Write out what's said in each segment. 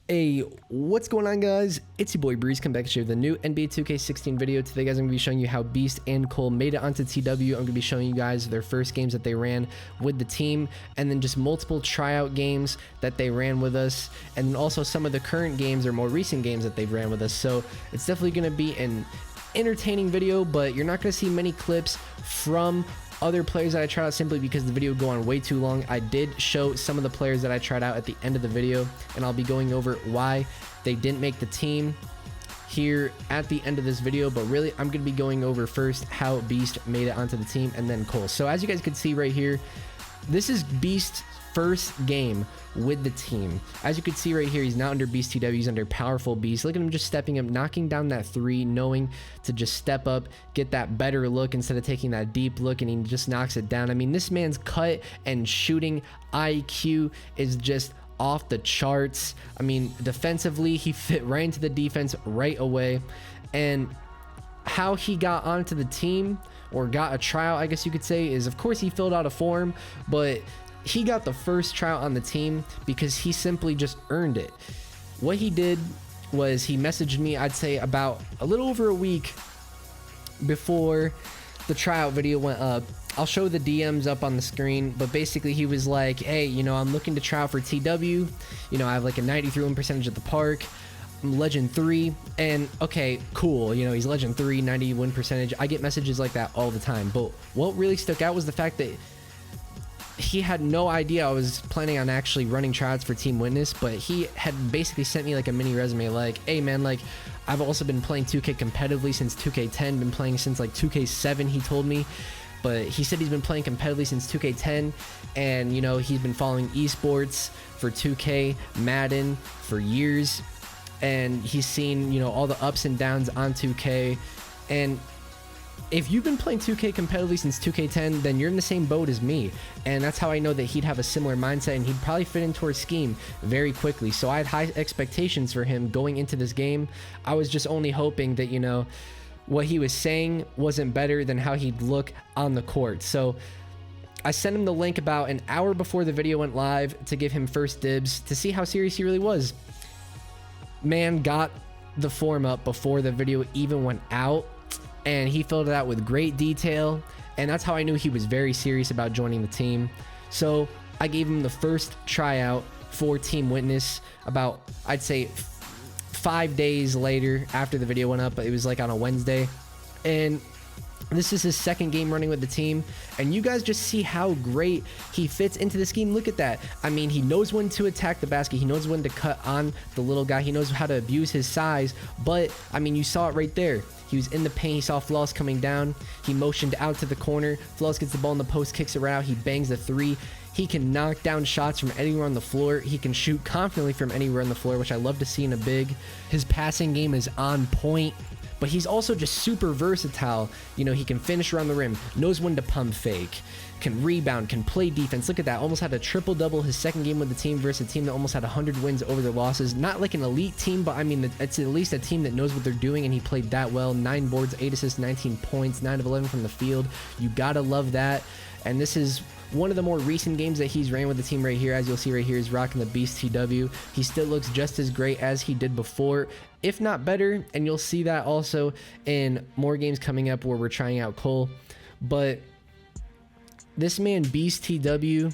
Hey, what's going on, guys? It's your boy Breeze, come back to share the new NBA 2K16 video. Today, guys, I'm going to be showing you how Beast and Cole made it onto TW. I'm going to be showing you guys their first games that they ran with the team, and then just multiple tryout games that they ran with us, and then also some of the current games or more recent games that they've ran with us. So it's definitely going to be an entertaining video, but you're not going to see many clips from other players that I tried out simply because the video would go on way too long. I did show some of the players that I tried out at the end of the video, and I'll be going over why they didn't make the team here at the end of this video. But really, I'm going to be going over first how Beast made it onto the team, and then Cole. So as you guys can see right here, this is Beast's first game with the team. As you can see right here, he's not under Beast TW, he's under Powerful Beast. Look at him just stepping up, knocking down that three, knowing to just step up, get that better look instead of taking that deep look, and he just knocks it down. I mean, this man's cut and shooting IQ is just off the charts. I mean, defensively, he fit right into the defense right away. And how he got onto the team, or got a tryout, I guess you could say, is of course he filled out a form, but he got the first tryout on the team because he simply just earned it. What he did was he messaged me, I'd say about a little over a week before the tryout video went up. I'll show the DMs up on the screen, but basically he was like, hey, you know, I'm looking to try out for TW. You know, I have like a 93 win percentage at the park. I'm Legend 3, and okay, cool, you know, he's Legend 3, 90 win percentage. I get messages like that all the time, but what really stuck out was the fact that he had no idea I was planning on actually running tryouts for Team Witness, but he had basically sent me like a mini resume like, hey man, like I've also been playing 2K competitively since 2K10, been playing since like 2K7, he told me. But he said he's been playing competitively since 2K10, and you know, he's been following esports for 2K, Madden for years, and he's seen, you know, all the ups and downs on 2K. And if you've been playing 2K competitively since 2K10, then you're in the same boat as me. And that's how I know that he'd have a similar mindset, and he'd probably fit into our scheme very quickly. So I had high expectations for him going into this game. I was just only hoping that, you know, what he was saying wasn't better than how he'd look on the court. So I sent him the link about an hour before the video went live to give him first dibs to see how serious he really was. Man got the form up before the video even went out, and he filled it out with great detail, and that's how I knew he was very serious about joining the team. So I gave him the first tryout for Team Witness about, I'd say, 5 days later after the video went up. It was like on a Wednesday, and this is his second game running with the team, and you guys just see how great he fits into the scheme. Look at that. I mean, he knows when to attack the basket, he knows when to cut on the little guy, he knows how to abuse his size. But I mean, you saw it right there. He was in the paint, he saw Flawless coming down, he motioned out to the corner, Flawless gets the ball in the post, kicks it right out, he bangs the three. He can knock down shots from anywhere on the floor. He can shoot confidently from anywhere on the floor, which I love to see in a big. His passing game is on point, but he's also just super versatile. You know, he can finish around the rim, knows when to pump fake, can rebound, can play defense. Look at that, almost had a triple-double his second game with the team versus a team that almost had 100 wins over their losses. Not like an elite team, but I mean, it's at least a team that knows what they're doing, and he played that well. 9 boards, 8 assists, 19 points, 9 of 11 from the field. You gotta love that. And this is one of the more recent games that he's ran with the team right here. As you'll see right here, he's rocking the Beast TW. He still looks just as great as he did before, if not better, and you'll see that also in more games coming up where we're trying out Cole. But this man, Beast TW,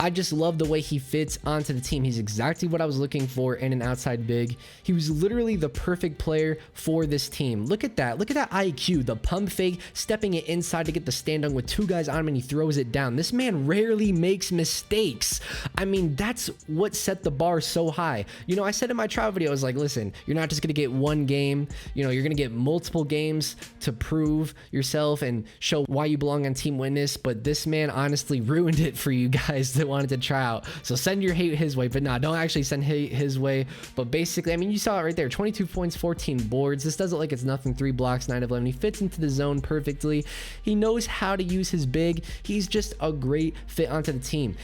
I just love the way he fits onto the team. He's exactly what I was looking for in an outside big. He was literally the perfect player for this team. Look at that. Look at that IQ. The pump fake, stepping it inside to get the stand dunk with 2 guys on him, and he throws it down. This man rarely makes mistakes. I mean, that's what set the bar so high. You know, I said in my trial video, I was like, listen, you're not just going to get one game. You know, you're going to get multiple games to prove yourself and show why you belong on Team Witness. But this man honestly ruined it for you guys that wanted to try out. So send your hate his way, but nah, don't actually send hate his way. But basically, I mean, you saw it right there, 22 points, 14 boards. This does it like it's nothing. 3 blocks, 9 of 11. He fits into the zone perfectly. He knows how to use his big. He's just a great fit onto the team,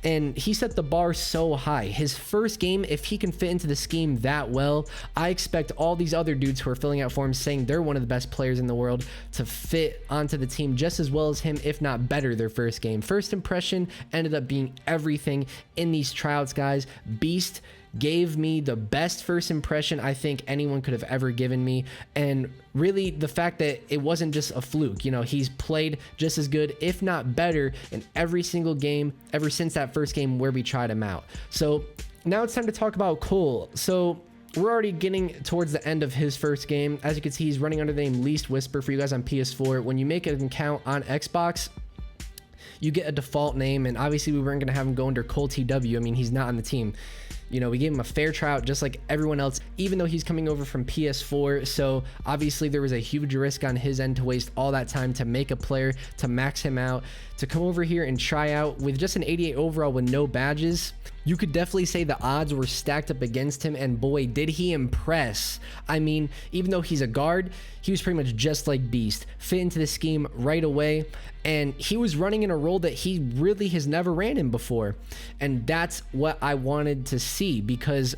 and he set the bar so high. His first game, if he can fit into the scheme that well, I expect all these other dudes who are filling out forms saying they're one of the best players in the world to fit onto the team just as well as him, if not better, their first game. First impression ended up being everything in these tryouts, guys. Beast gave me the best first impression I think anyone could have ever given me. And really the fact that it wasn't just a fluke, you know, he's played just as good, if not better, in every single game ever since that first game where we tried him out. So now it's time to talk about Cole. So we're already getting towards the end of his first game. As you can see, he's running under the name Least Whisper for you guys on PS4. When you make an account on Xbox, you get a default name, and obviously we weren't going to have him go under Cole TW. I mean, he's not on the team. You know, we gave him a fair tryout just like everyone else, even though he's coming over from PS4. So obviously there was a huge risk on his end to waste all that time to make a player, to max him out, to come over here and try out with just an 88 overall with no badges. You could definitely say the odds were stacked up against him, and boy, did he impress. I mean, even though he's a guard, he was pretty much just like Beast, fit into the scheme right away, and he was running in a role that he really has never ran in before. And that's what I wanted to see, because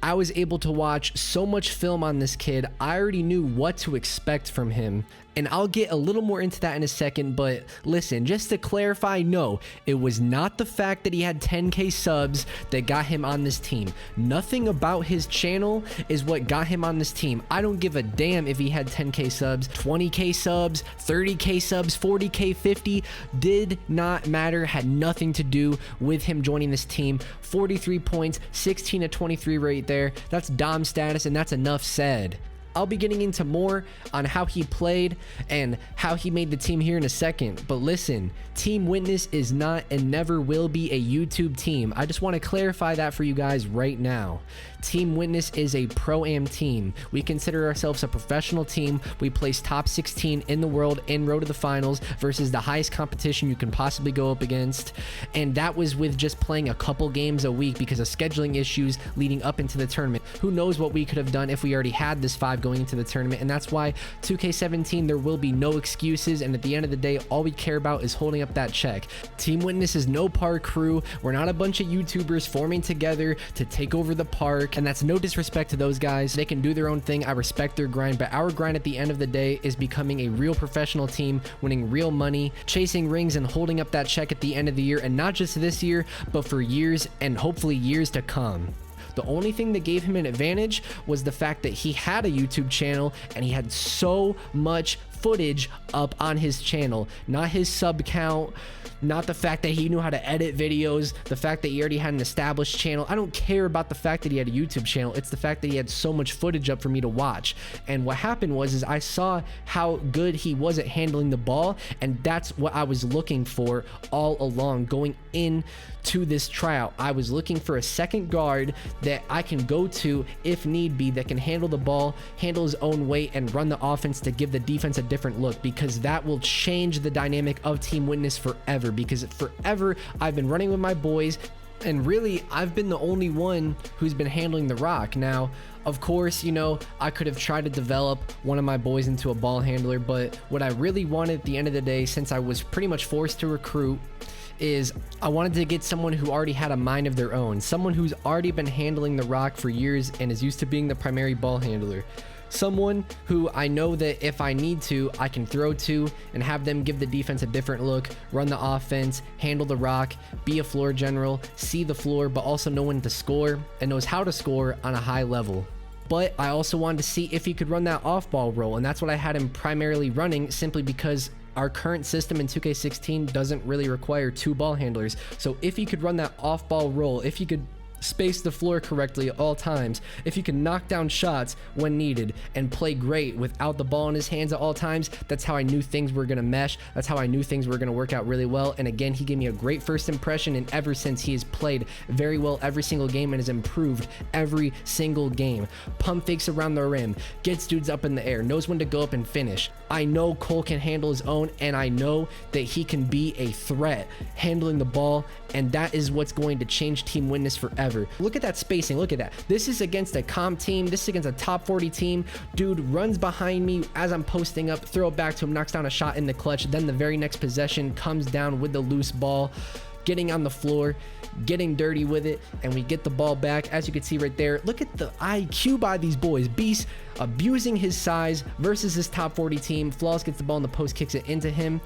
I was able to watch so much film on this kid. I already knew what to expect from him, and I'll get a little more into that in a second. But listen, just to clarify, no, it was not the fact that he had 10k subs that got him on this team. Nothing about his channel is what got him on this team. I don't give a damn if he had 10k subs, 20k subs, 30k subs, 40k, 50, did not matter, had nothing to do with him joining this team. 43 points, 16 to 23 right there. That's Dom status, and that's enough said. I'll be getting into more on how he played and how he made the team here in a second. But listen, Team Witness is not and never will be a YouTube team. I just want to clarify that for you guys right now. Team Witness is a Pro-Am team. We consider ourselves a professional team. We place top 16 in the world in road to the finals versus the highest competition you can possibly go up against. And that was with just playing a couple games a week because of scheduling issues leading up into the tournament. Who knows what we could have done if we already had this 5 going into the tournament. And that's why 2K17, there will be no excuses. And at the end of the day, all we care about is holding up that check. Team Witness is no park crew. We're not a bunch of YouTubers forming together to take over the park. And that's no disrespect to those guys. They can do their own thing. I respect their grind, but our grind at the end of the day is becoming a real professional team, winning real money, chasing rings, and holding up that check at the end of the year. And not just this year, but for years and hopefully years to come. The only thing that gave him an advantage was the fact that he had a YouTube channel and he had so much footage up on his channel. Not his sub count, not the fact that he knew how to edit videos, the fact that he already had an established channel. I don't care about the fact that he had a YouTube channel. It's the fact that he had so much footage up for me to watch. And what happened was I saw how good he was at handling the ball, and that's what I was looking for all along going into this tryout. I was looking for a second guard that I can go to if need be, that can handle the ball, handle his own weight, and run the offense to give the defense a different look, because that will change the dynamic of Team Witness forever. Because forever I've been running with my boys, and really I've been the only one who's been handling the rock. Now, of course, you know, I could have tried to develop one of my boys into a ball handler, but what I really wanted at the end of the day, since I was pretty much forced to recruit, is I wanted to get someone who already had a mind of their own, someone who's already been handling the rock for years and is used to being the primary ball handler. Someone who I know that if I need to, I can throw to and have them give the defense a different look, run the offense, handle the rock, be a floor general, see the floor, but also know when to score and knows how to score on a high level. But I also wanted to see if he could run that off-ball role, and that's what I had him primarily running, simply because our current system in 2K16 doesn't really require 2 ball handlers. So if he could run that off-ball role, if he could space the floor correctly at all times, if he can knock down shots when needed and play great without the ball in his hands at all times, that's how I knew things were going to mesh. That's how I knew things were going to work out really well. And again, he gave me a great first impression, and ever since, he has played very well every single game and has improved every single game. Pump fakes around the rim, gets dudes up in the air, knows when to go up and finish. I know Cole can handle his own, and I know that he can be a threat handling the ball, and that is what's going to change Team Witness forever. Look at that spacing. Look at that. This is against a comp team. This is against a top 40 team. Dude runs behind me as I'm posting up, throw it back to him, knocks down a shot in the clutch. Then the very next possession comes down with the loose ball. getting on the floor, getting dirty with it, and we get the ball back. As you can see right there, look at the IQ by these boys. Beast abusing his size versus his top 40 team. Flawless gets the ball in the post, kicks it into him,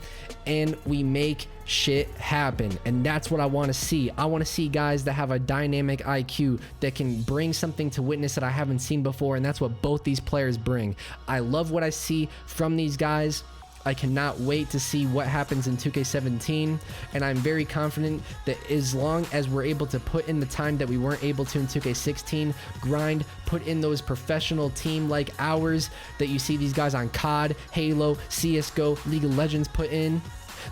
and we make shit happen. And that's what I want to see. I want to see guys that have a dynamic IQ that can bring something to Witness that I haven't seen before, and that's what both these players bring. I love what I see from these guys. I cannot wait to see what happens in 2K17, and I'm very confident that as long as we're able to put in the time that we weren't able to in 2K16, grind, put in those professional team-like hours that you see these guys on COD, Halo, CSGO, League of Legends put in,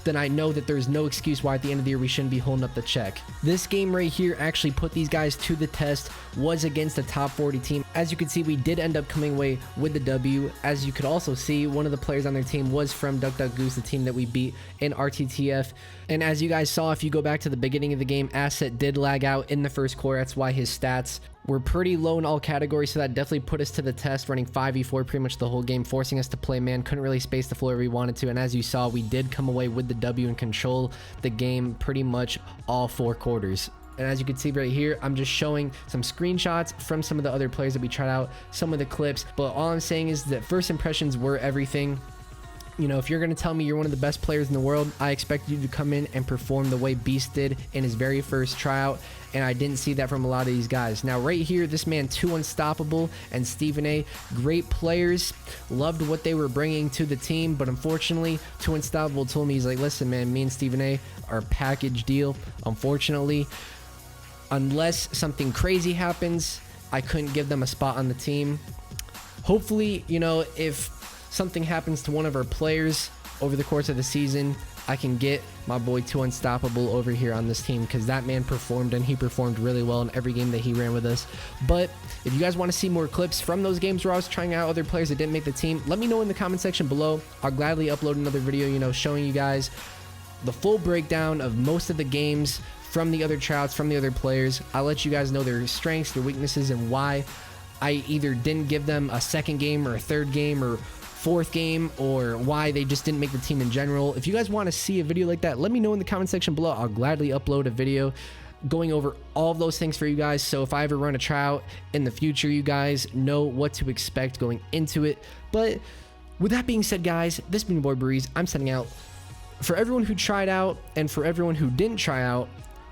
then I know that there's no excuse why at the end of the year we shouldn't be holding up the check. This game right here actually put these guys to the test, was against a top 40 team. As you can see, we did end up coming away with the W. As you could also see, one of the players on their team was from Duck Duck Goose, the team that we beat in RTTF. And as you guys saw, if you go back to the beginning of the game, Asset did lag out in the first quarter. That's why his stats were pretty low in all categories, so that definitely put us to the test, running 5v4 pretty much the whole game, forcing us to play man. Couldn't really space the floor we wanted to, and as you saw, we did come away with the W and control the game pretty much all 4 quarters. And as you can see right here, I'm just showing some screenshots from some of the other players that we tried out, some of the clips, but all I'm saying is that first impressions were everything. You know, if you're going to tell me you're one of the best players in the world, I expect you to come in and perform the way Beast did in his very first tryout, and I didn't see that from a lot of these guys. Now, right here, this man, 2 Unstoppable and Stephen A, great players, loved what they were bringing to the team, but unfortunately, 2 Unstoppable told me, he's like, listen, man, me and Stephen A are a package deal. Unfortunately, unless something crazy happens, I couldn't give them a spot on the team. Hopefully, you know, if something happens to one of our players over the course of the season, I can get my boy 2 Unstoppable over here on this team, because that man performed, and he performed really well in every game that he ran with us. But if you guys want to see more clips from those games where I was trying out other players that didn't make the team, let me know in the comment section below. I'll gladly upload another video, you know, showing you guys the full breakdown of most of the games from the other tryouts, from the other players. I'll let you guys know their strengths, their weaknesses, and why I either didn't give them a second game or a third game or fourth game, or why they just didn't make the team in general. If you guys want to see a video like that, let me know in the comment section below. I'll gladly upload a video going over all of those things for you guys, so if I ever run a tryout in the future, you guys know what to expect going into it. But with that being said, guys, this has been your boy Breeze. I'm setting out. For everyone who tried out and for everyone who didn't try out,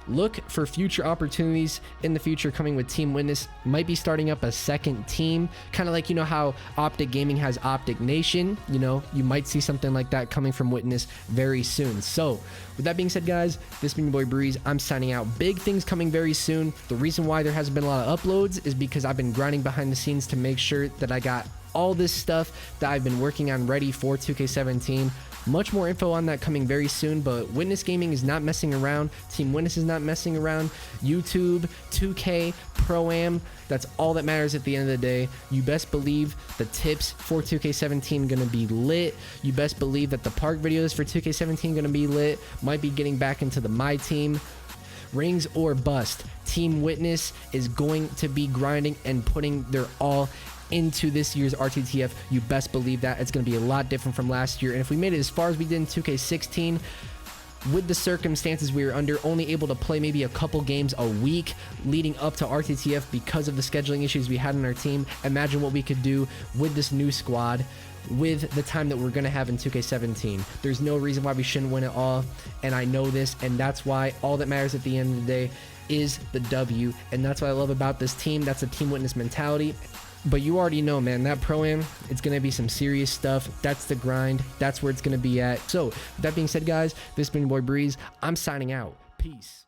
look for future opportunities in the future coming with Team Witness. Might be starting up a second team, kind of like, you know, how Optic Gaming has Optic Nation. You know, you might see something like that coming from Witness very soon. So with that being said, guys, this has been your boy Breeze. I'm signing out. Big things coming very soon. The reason why there hasn't been a lot of uploads is because I've been grinding behind the scenes to make sure that I got all this stuff that I've been working on ready for 2K17. Much more info on that coming very soon, but Witness Gaming is not messing around. Team Witness is not messing around. YouTube, 2K, Pro-Am, that's all that matters at the end of the day. You best believe the tips for 2K17 gonna be lit. You best believe that the park videos for 2K17 gonna be lit. Might be getting back into the My Team. Rings or bust. Team Witness is going to be grinding and putting their all into this year's RTTF. You best believe that. It's going to be a lot different from last year, and if we made it as far as we did in 2K16, with the circumstances we were under, only able to play maybe a couple games a week leading up to RTTF because of the scheduling issues we had in our team, imagine what we could do with this new squad with the time that we're going to have in 2K17. There's no reason why we shouldn't win it all, and I know this, and that's why all that matters at the end of the day is the W, and that's what I love about this team. That's a Team Witness mentality. But you already know, man, that Pro-Am, it's going to be some serious stuff. That's the grind. That's where it's going to be at. So, with that being said, guys, this has been your boy Breeze. I'm signing out. Peace.